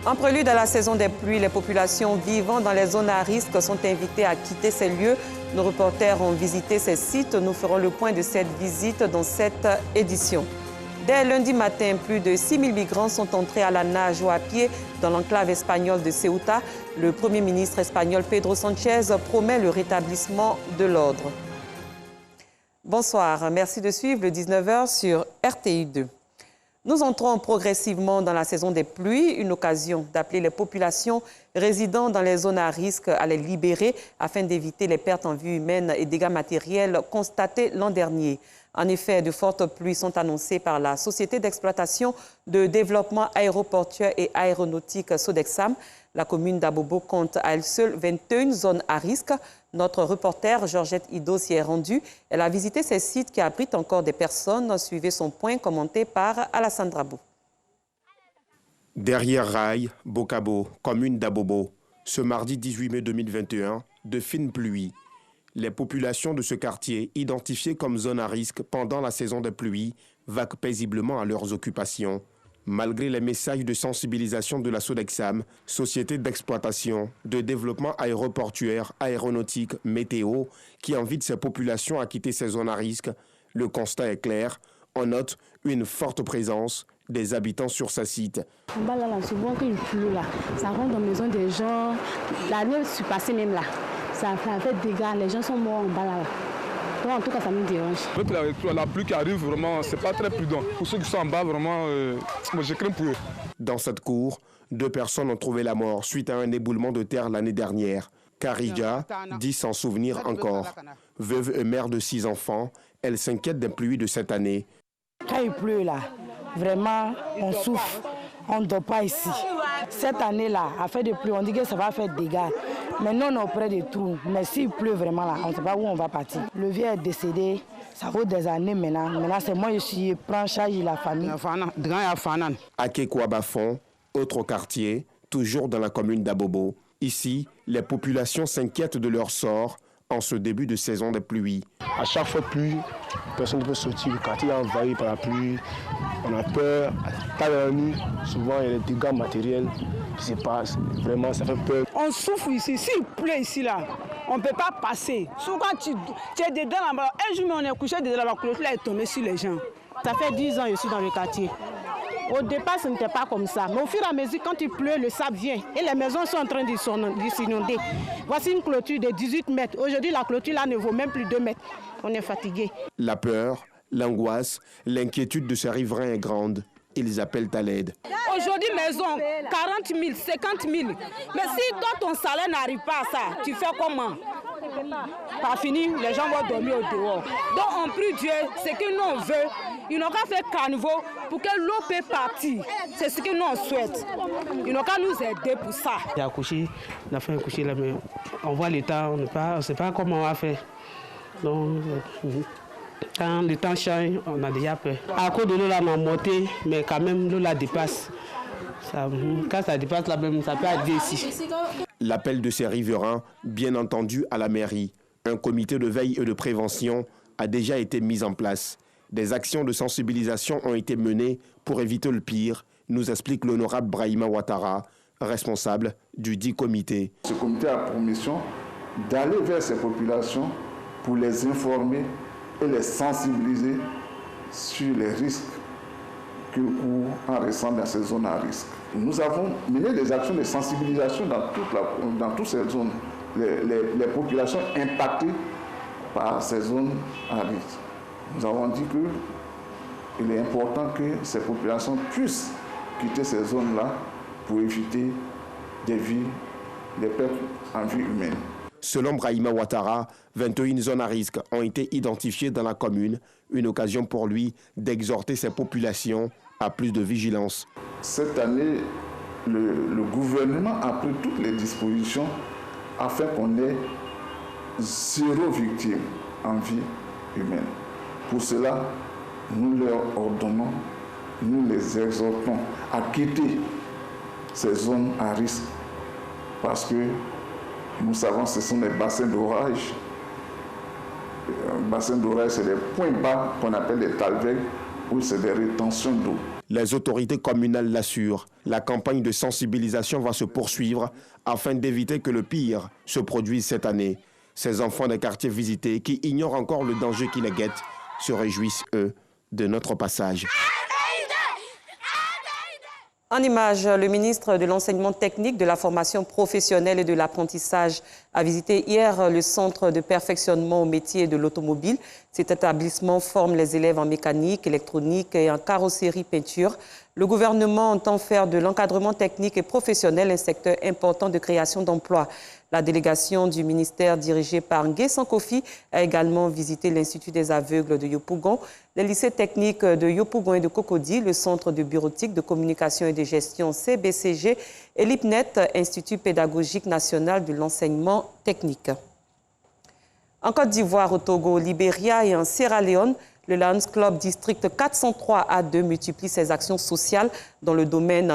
En prélude à la saison des pluies, les populations vivant dans les zones à risque sont invitées à quitter ces lieux. Nos reporters ont visité ces sites. Nous ferons le point de cette visite dans cette édition. Dès lundi matin, plus de 6 000 migrants sont entrés à la nage ou à pied dans l'enclave espagnole de Ceuta. Le Premier ministre espagnol Pedro Sánchez promet le rétablissement de l'ordre. Bonsoir, merci de suivre le 19h sur RTI 2. Nous entrons progressivement dans la saison des pluies, une occasion d'appeler les populations résidant dans les zones à risque à les libérer afin d'éviter les pertes en vie humaine et dégâts matériels constatés l'an dernier. En effet, de fortes pluies sont annoncées par la Société d'exploitation de développement aéroportuaire et aéronautique Sodexam. La commune d'Abobo compte à elle seule 21 zones à risque. Notre reporter Georgette Ido s'y est rendue. Elle a visité ces sites qui abritent encore des personnes. Suivez son point commenté par Alassane Drabou. Derrière Rail, Bokabo, commune d'Abobo, ce mardi 18 mai 2021, de fines pluies. Les populations de ce quartier, identifiées comme zones à risque pendant la saison des pluies, vaquent paisiblement à leurs occupations. Malgré les messages de sensibilisation de la Sodexam, Société d'exploitation, de développement aéroportuaire, aéronautique, météo, qui invite ces populations à quitter ces zones à risque, le constat est clair. On note une forte présence des habitants sur ce site. En bas là, souvent qu'il pleut là, ça rentre dans la maison des gens. L'année passée même là, ça fait des dégâts, les gens sont morts en bas là. En tout cas, ça me dérange. Avec la pluie qui arrive, vraiment, c'est pas très prudent. Pour ceux qui sont en bas, vraiment, je crains pour eux. Dans cette cour, 2 personnes ont trouvé la mort suite à un éboulement de terre l'année dernière. Karija dit s'en souvenir encore. Veuve et mère de 6 enfants, elle s'inquiète des pluies de cette année. Quand il pleut là, vraiment, on souffre. On ne dort pas ici. Cette année-là, à faire des pluies, on dit que ça va faire des dégâts. Mais nous, on est auprès des trous. Mais s'il pleut vraiment là, on ne sait pas où on va partir. Le vieux est décédé, ça vaut des années maintenant. Maintenant, c'est moi qui prends charge de la famille. À Kekwabafon, autre quartier, toujours dans la commune d'Abobo. Ici, les populations s'inquiètent de leur sort en ce début de saison des pluies. À chaque fois pluie, personne ne peut sortir. Le quartier est envahi par la pluie. On a peur. Pas la nuit, souvent il y a des dégâts matériels qui se passent. Vraiment, ça fait peur. On souffre ici. S'il pleut ici, là, on ne peut pas passer. Souvent, tu es dedans là-bas. Un jour, on est couché dedans, la clôture est tombée sur les gens. Ça fait 10 ans que je suis dans le quartier. Au départ, ce n'était pas comme ça. Mais au fur et à mesure, quand il pleut, le sable vient. Et les maisons sont en train de s'inonder. Voici une clôture de 18 mètres. Aujourd'hui, la clôture là ne vaut même plus 2 mètres. On est fatigué. La peur, l'angoisse, l'inquiétude de ces riverains est grande. Ils appellent à l'aide. Aujourd'hui, maison, 40 000, 50 000. Mais si toi, ton salaire n'arrive pas à ça, tu fais comment? Pas fini, les gens vont dormir au dehors. Donc on prie Dieu, ce que nous on veut. Ils n'ont qu'à faire caniveau pour que l'eau peut partir. C'est ce que nous on souhaite. Ils n'ont qu'à nous aider pour ça. Il a accouché, on a fait un coucher là, mais on voit l'état, on ne sait pas comment on va faire. Donc, quand le temps change, on a déjà peur. À cause de l'eau, là, on a monté, mais quand même, l'eau la dépasse. Quand ça dépasse là même, ça peut arriver ici. L'appel de ces riverains, bien entendu, à la mairie. Un comité de veille et de prévention a déjà été mis en place. Des actions de sensibilisation ont été menées pour éviter le pire, nous explique l'honorable Brahima Ouattara, responsable du dit comité. Ce comité a pour mission d'aller vers ces populations pour les informer et les sensibiliser sur les risques que courent en restant dans ces zones à risque. Nous avons mené des actions de sensibilisation dans toutes ces zones, les populations impactées par ces zones à risque. Nous avons dit qu'il est important que ces populations puissent quitter ces zones-là pour éviter des pertes en vie humaine. Selon Brahima Ouattara, 21 zones à risque ont été identifiées dans la commune, une occasion pour lui d'exhorter ses populations à plus de vigilance. Cette année, le gouvernement a pris toutes les dispositions afin qu'on ait 0 victime en vie humaine. Pour cela, nous leur ordonnons, nous les exhortons à quitter ces zones à risque parce que nous savons que ce sont des bassins d'orage. Un bassin d'orage, c'est des points bas qu'on appelle des talvegs où c'est des rétentions d'eau. Les autorités communales l'assurent. La campagne de sensibilisation va se poursuivre afin d'éviter que le pire se produise cette année. Ces enfants des quartiers visités qui ignorent encore le danger qui les guette se réjouissent, eux, de notre passage. En image, le ministre de l'Enseignement technique, de la formation professionnelle et de l'apprentissage a visité hier le centre de perfectionnement au métier de l'automobile. Cet établissement forme les élèves en mécanique, électronique et en carrosserie peinture. Le gouvernement entend faire de l'encadrement technique et professionnel un secteur important de création d'emplois. La délégation du ministère dirigée par Ngué Sankofi a également visité l'Institut des aveugles de Yopougon, les lycées techniques de Yopougon et de Cocody, le Centre de bureautique, de communication et de gestion CBCG et l'IPNET, Institut pédagogique national de l'enseignement technique. En Côte d'Ivoire, au Togo, au Libéria et en Sierra Leone, le Lions Club District 403A2 multiplie ses actions sociales dans les domaines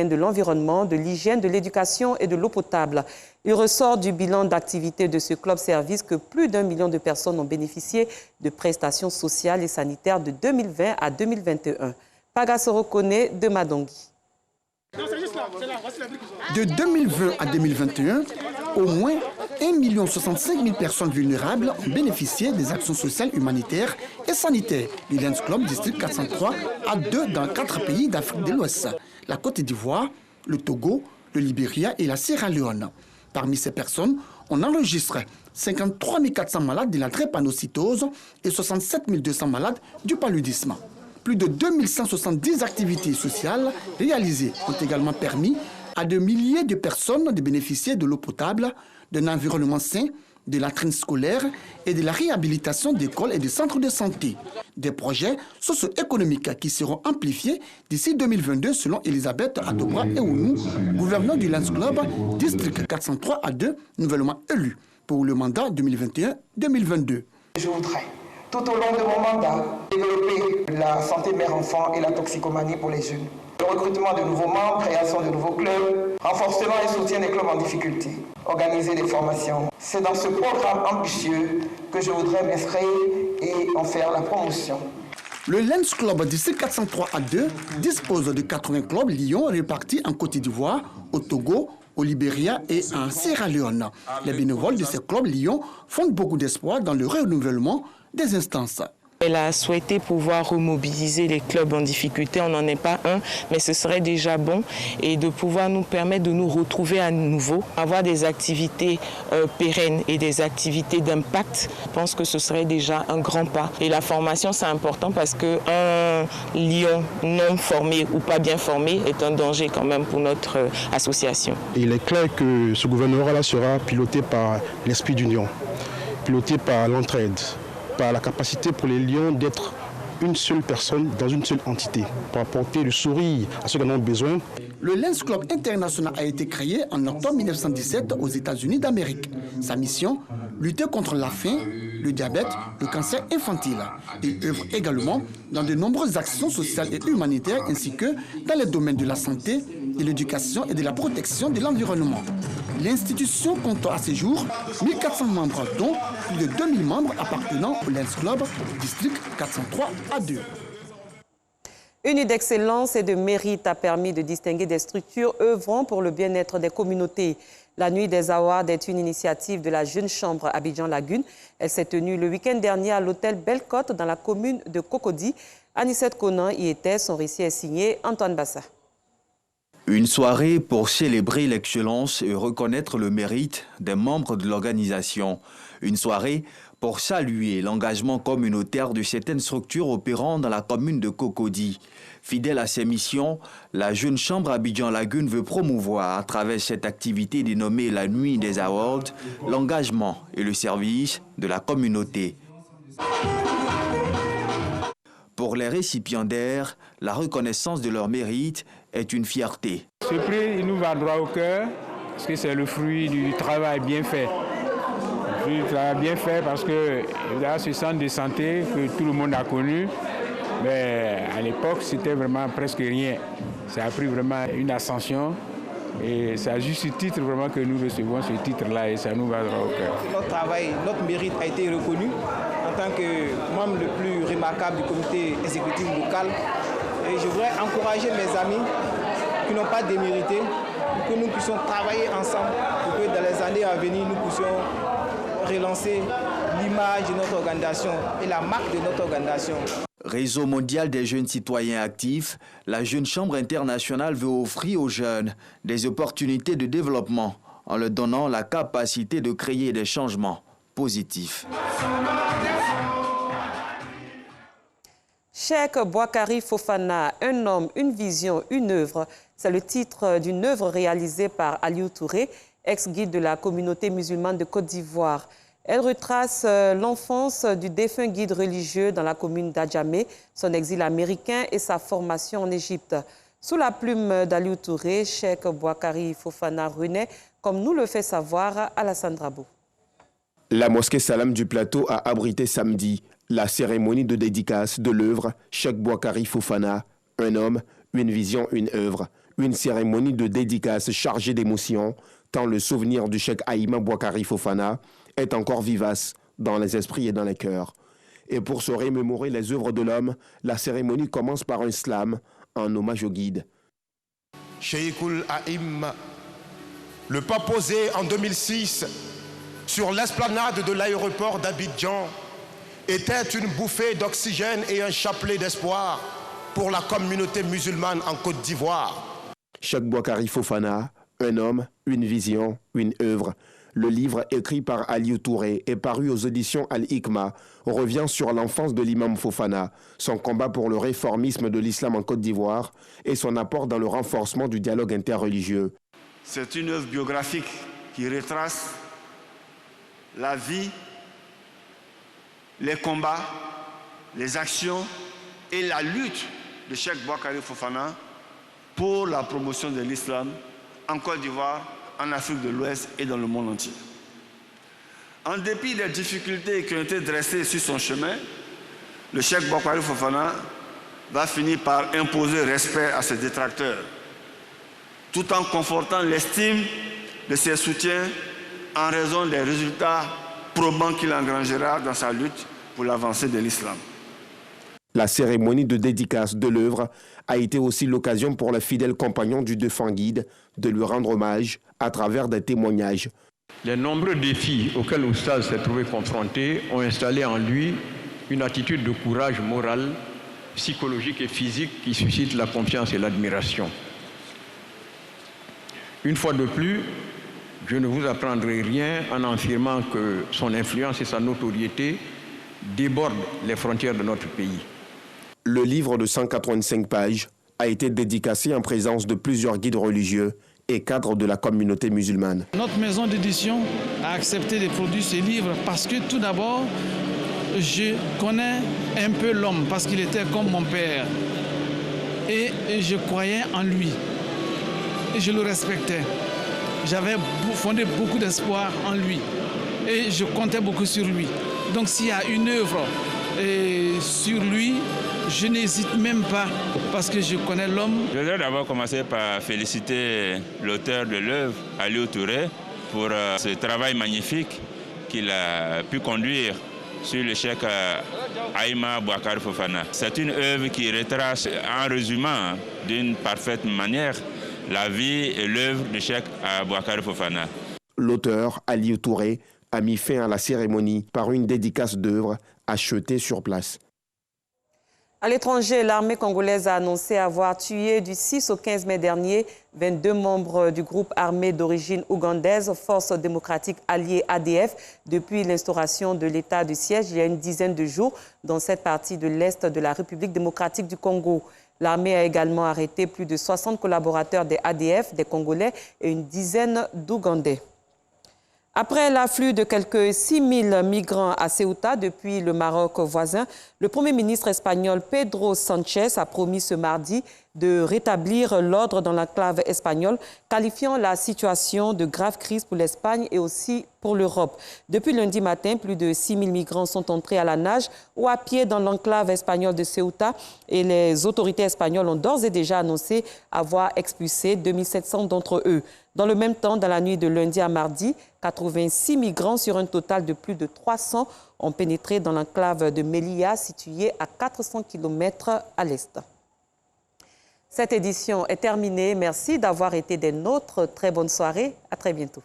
de l'environnement, de l'hygiène, de l'éducation et de l'eau potable. Il ressort du bilan d'activité de ce club service que plus d'1 million de personnes ont bénéficié de prestations sociales et sanitaires de 2020 à 2021. Pagasoro Kone de Madongui. De 2020 à 2021, au moins 1 065 000 personnes vulnérables ont bénéficié des actions sociales, humanitaires et sanitaires du Lions Club District 403 à 2 dans 4 pays d'Afrique de l'Ouest, la Côte d'Ivoire, le Togo, le Libéria et la Sierra Leone. Parmi ces personnes, on enregistre 53 400 malades de la drépanocytose et 67 200 malades du paludisme. Plus de 2170 activités sociales réalisées ont également permis à de milliers de personnes de bénéficier de l'eau potable, d'un environnement sain, de la traîne scolaire et de la réhabilitation d'écoles et de centres de santé. Des projets socio-économiques qui seront amplifiés d'ici 2022 selon Elisabeth Adobra Eounou, gouverneur du Lions Club, District 403 à 2, nouvellement élu pour le mandat 2021-2022. Je voudrais, tout au long de mon mandat, développer la santé mère-enfant et la toxicomanie pour les jeunes. Le recrutement de nouveaux membres, création de nouveaux clubs, renforcement et soutien des clubs en difficulté, organiser des formations. C'est dans ce programme ambitieux que je voudrais m'inscrire et en faire la promotion. Le Lions Club District 403 à 2 dispose de 80 clubs Lions répartis en Côte d'Ivoire, au Togo, au Libéria et en Sierra Leone. Les bénévoles de ces clubs Lions font beaucoup d'espoir dans le renouvellement des instances. Elle a souhaité pouvoir remobiliser les clubs en difficulté. On n'en est pas un, mais ce serait déjà bon et de pouvoir nous permettre de nous retrouver à nouveau, avoir des activités pérennes et des activités d'impact. Je pense que ce serait déjà un grand pas. Et la formation, c'est important parce qu'un lion non formé ou pas bien formé est un danger quand même pour notre association. Il est clair que ce gouvernement-là sera piloté par l'esprit d'union, piloté par l'entraide, par la capacité pour les lions d'être une seule personne dans une seule entité, pour apporter le sourire à ceux qui en ont besoin. Le Lions Club International a été créé en octobre 1917 aux États-Unis d'Amérique. Sa mission, lutter contre la faim, le diabète, le cancer infantile. Il œuvre également dans de nombreuses actions sociales et humanitaires ainsi que dans les domaines de la santé, de l'éducation et de la protection de l'environnement. L'institution compte à ce jour 1400 membres, dont plus de 2000 membres appartenant au Lions Club District 403 à 2. Une nuit d'excellence et de mérite a permis de distinguer des structures œuvrant pour le bien-être des communautés. La nuit des Awards est une initiative de la Jeune Chambre Abidjan-Lagune. Elle s'est tenue le week-end dernier à l'hôtel Belle-Côte dans la commune de Cocody. Anicette Conan y était. Son récit est signé Antoine Bassa. Une soirée pour célébrer l'excellence et reconnaître le mérite des membres de l'organisation. Une soirée pour saluer l'engagement communautaire de certaines structures opérant dans la commune de Cocody. Fidèle à ses missions, la Jeune Chambre Abidjan-Lagune veut promouvoir à travers cette activité dénommée la Nuit des Awards l'engagement et le service de la communauté. Pour les récipiendaires, la reconnaissance de leur mérite est une fierté. Ce prix, il nous va droit au cœur parce que c'est le fruit du travail bien fait. Du travail bien fait parce que là, ce centre de santé que tout le monde a connu, mais à l'époque, c'était vraiment presque rien. Ça a pris vraiment une ascension et c'est à juste titre vraiment que nous recevons ce titre-là et ça nous va droit au cœur. Notre travail, notre mérite a été reconnu en tant que membre le plus remarquable du comité exécutif local. Et je voudrais encourager mes amis qui n'ont pas démérité, pour que nous puissions travailler ensemble, pour que dans les années à venir, nous puissions relancer l'image de notre organisation et la marque de notre organisation. Réseau mondial des jeunes citoyens actifs, la Jeune Chambre internationale veut offrir aux jeunes des opportunités de développement en leur donnant la capacité de créer des changements positifs. Cheikh Boakari Fofana, un homme, une vision, une œuvre. C'est le titre d'une œuvre réalisée par Aliou Touré, ex-guide de la communauté musulmane de Côte d'Ivoire. Elle retrace l'enfance du défunt guide religieux dans la commune d'Adjamé, son exil américain et sa formation en Égypte. Sous la plume d'Aliou Touré, Cheikh Boakari Fofana renaît, comme nous le fait savoir Alassane Drabo. La mosquée Salam du Plateau a abrité samedi la cérémonie de dédicace de l'œuvre Cheikh Boakari Fofana, un homme, une vision, une œuvre. Une cérémonie de dédicace chargée d'émotions, tant le souvenir du Cheikh Aïma Boakari Fofana est encore vivace dans les esprits et dans les cœurs. Et pour se remémorer les œuvres de l'homme, la cérémonie commence par un slam en hommage au guide. Cheikhoul Aïma, le pas posé en 2006 sur l'esplanade de l'aéroport d'Abidjan était une bouffée d'oxygène et un chapelet d'espoir pour la communauté musulmane en Côte d'Ivoire. Cheikh Boakari Fofana, un homme, une vision, une œuvre. Le livre écrit par Aliou Touré et paru aux éditions Al-Hikma revient sur l'enfance de l'imam Fofana, son combat pour le réformisme de l'islam en Côte d'Ivoire et son apport dans le renforcement du dialogue interreligieux. C'est une œuvre biographique qui retrace la vie, les combats, les actions et la lutte de Cheikh Boakari Fofana pour la promotion de l'islam en Côte d'Ivoire, en Afrique de l'Ouest et dans le monde entier. En dépit des difficultés qui ont été dressées sur son chemin, le Cheikh Boakari Fofana va finir par imposer respect à ses détracteurs, tout en confortant l'estime de ses soutiens en raison des résultats probants qu'il engrangera dans sa lutte pour l'avancée de l'islam. La cérémonie de dédicace de l'œuvre a été aussi l'occasion pour les fidèles compagnons du défunt guide de lui rendre hommage à travers des témoignages. Les nombreux défis auxquels Oustaz s'est trouvé confronté ont installé en lui une attitude de courage moral, psychologique et physique qui suscite la confiance et l'admiration. Une fois de plus, je ne vous apprendrai rien en affirmant que son influence et sa notoriété débordent les frontières de notre pays. Le livre de 185 pages a été dédicacé en présence de plusieurs guides religieux et cadres de la communauté musulmane. Notre maison d'édition a accepté de produire ce livre parce que tout d'abord, je connais un peu l'homme parce qu'il était comme mon père. Et je croyais en lui. Et je le respectais. J'avais fondé beaucoup d'espoir en lui. Et je comptais beaucoup sur lui. Donc s'il y a une œuvre sur lui, je n'hésite même pas parce que je connais l'homme. Je voudrais d'abord commencer par féliciter l'auteur de l'œuvre, Aliou Touré, pour ce travail magnifique qu'il a pu conduire sur le Cheikh Aïma Boakari Fofana. C'est une œuvre qui retrace en résumant d'une parfaite manière la vie et l'œuvre de Cheikh Boakari Fofana. L'auteur, Aliou Touré, a mis fin à la cérémonie par une dédicace d'œuvre achetée sur place. À l'étranger, l'armée congolaise a annoncé avoir tué du 6 au 15 mai dernier 22 membres du groupe armé d'origine ougandaise Force démocratique alliée ADF depuis l'instauration de l'état de siège il y a une dizaine de jours dans cette partie de l'Est de la République démocratique du Congo. L'armée a également arrêté plus de 60 collaborateurs des ADF, des Congolais et une dizaine d'Ougandais. Après l'afflux de quelques 6 000 migrants à Ceuta depuis le Maroc voisin, le Premier ministre espagnol Pedro Sanchez a promis ce mardi de rétablir l'ordre dans l'enclave espagnole, qualifiant la situation de grave crise pour l'Espagne et aussi pour l'Europe. Depuis lundi matin, plus de 6 000 migrants sont entrés à la nage ou à pied dans l'enclave espagnole de Ceuta et les autorités espagnoles ont d'ores et déjà annoncé avoir expulsé 2700 d'entre eux. Dans le même temps, dans la nuit de lundi à mardi, 86 migrants sur un total de plus de 300 ont pénétré dans l'enclave de Melilla, située à 400 km à l'est. Cette édition est terminée. Merci d'avoir été des nôtres. Très bonne soirée. À très bientôt.